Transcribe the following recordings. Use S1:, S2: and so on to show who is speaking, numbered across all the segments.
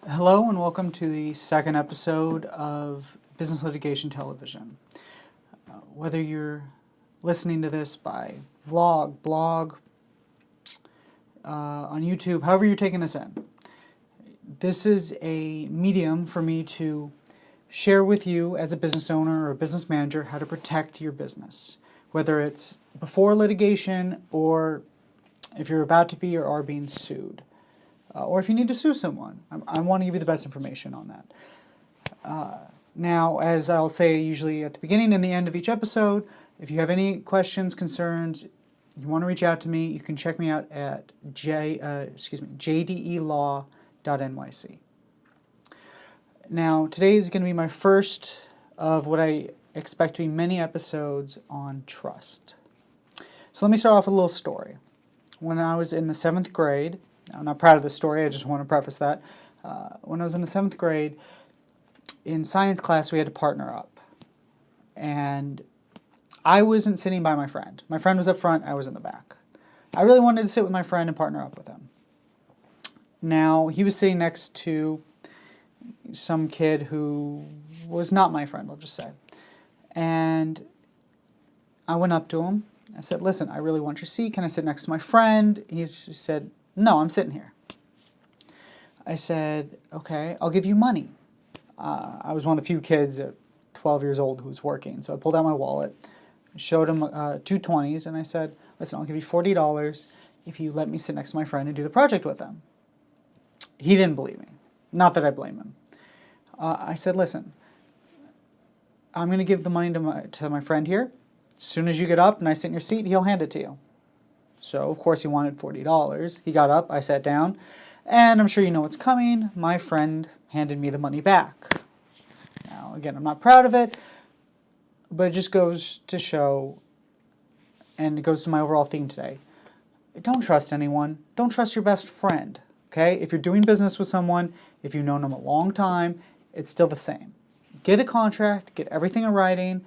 S1: Hello and welcome to the second episode of Business Litigation Television. Whether you're listening to this by vlog, blog, on YouTube, however you're taking this in, this is a medium for me to share with you as a business owner or a business manager how to protect your business, whether it's before litigation or if you're about to be or are being sued. Or if you need to sue someone. I want to give you the best information on that. Now, as I'll say usually at the beginning and the end of each episode, if you have any questions, concerns, you want to reach out to me, you can check me out at jdelaw.nyc. Now, today is going to be my first of what I expect to be many episodes on trust. So let me start off with a little story. When I was in the 7th grade, I'm not proud of this story, I just want to preface that. When I was in the 7th grade, in science class we had to partner up. And I wasn't sitting by my friend. My friend was up front, I was in the back. I really wanted to sit with my friend and partner up with him. Now, he was sitting next to some kid who was not my friend, I'll just say. And I went up to him. I said, listen, I really want your seat. Can I sit next to my friend? He said, no, I'm sitting here. I said, okay, I'll give you money. I was one of the few kids at 12 years old who was working, so I pulled out my wallet, showed him 2 20s, and I said, listen, I'll give you $40 if you let me sit next to my friend and do the project with him. He didn't believe me. Not that I blame him. I said, listen, I'm going to give the money to my friend here. As soon as you get up and I sit in your seat, he'll hand it to you. So, of course, he wanted $40. He got up, I sat down, and I'm sure you know what's coming. My friend handed me the money back. Now, again, I'm not proud of it, but it just goes to show, and it goes to my overall theme today. Don't trust anyone. Don't trust your best friend, okay? If you're doing business with someone, if you've known them a long time, it's still the same. Get a contract, get everything in writing,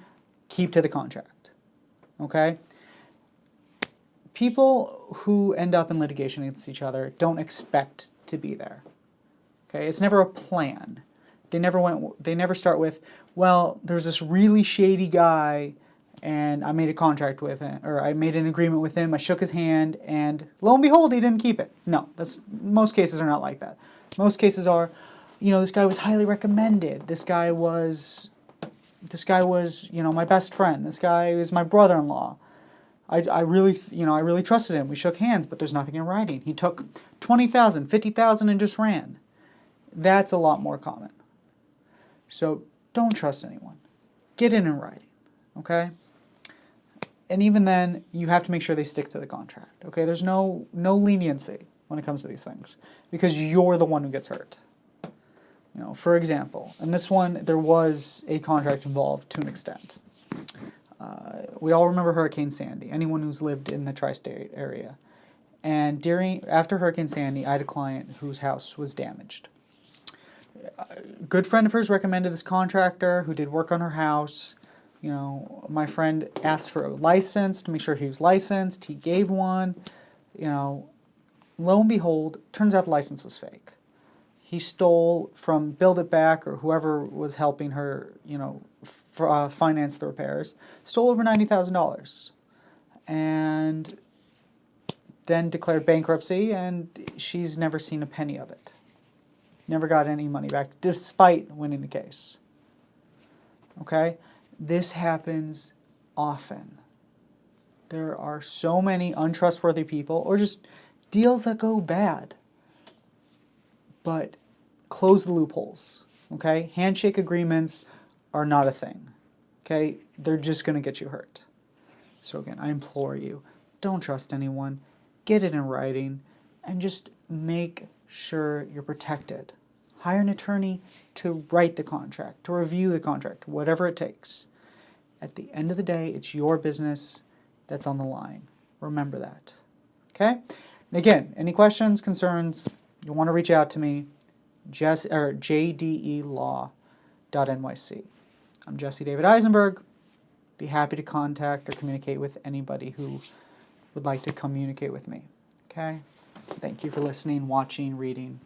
S1: keep to the contract, okay? People who end up in litigation against each other don't expect to be there. Okay, it's never a plan. They never start with, well, there's this really shady guy and I made a contract with him, or I made an agreement with him, I shook his hand, and lo and behold, he didn't keep it. No, most cases are not like that. Most cases are, this guy was highly recommended. This guy was, my best friend. This guy is my brother-in-law. I really trusted him. We shook hands, but there's nothing in writing. He took $20,000, $50,000 and just ran. That's a lot more common. So don't trust anyone. Get it in writing, okay? And even then, you have to make sure they stick to the contract, okay? There's no leniency when it comes to these things because you're the one who gets hurt. For example, in this one, there was a contract involved to an extent. We all remember Hurricane Sandy, anyone who's lived in the tri-state area. And after Hurricane Sandy, I had a client whose house was damaged. A good friend of hers recommended this contractor who did work on her house. My friend asked for a license to make sure he was licensed. He gave one. Lo and behold, turns out the license was fake. He stole from Build It Back or whoever was helping her, finance the repairs, stole over $90,000 and then declared bankruptcy, and she's never seen a penny of it. Never got any money back despite winning the case. Okay? This happens often. There are so many untrustworthy people or just deals that go bad. But close the loopholes, okay? Handshake agreements are not a thing, okay? They're just going to get you hurt. So again, I implore you, don't trust anyone. Get it in writing and just make sure you're protected. Hire an attorney to write the contract, to review the contract, whatever it takes. At the end of the day, it's your business that's on the line. Remember that, okay? And again, any questions, concerns, you want to reach out to me, jdelaw.nyc. I'm Jesse David Eisenberg. Be happy to contact or communicate with anybody who would like to communicate with me. Okay? Thank you for listening, watching, reading.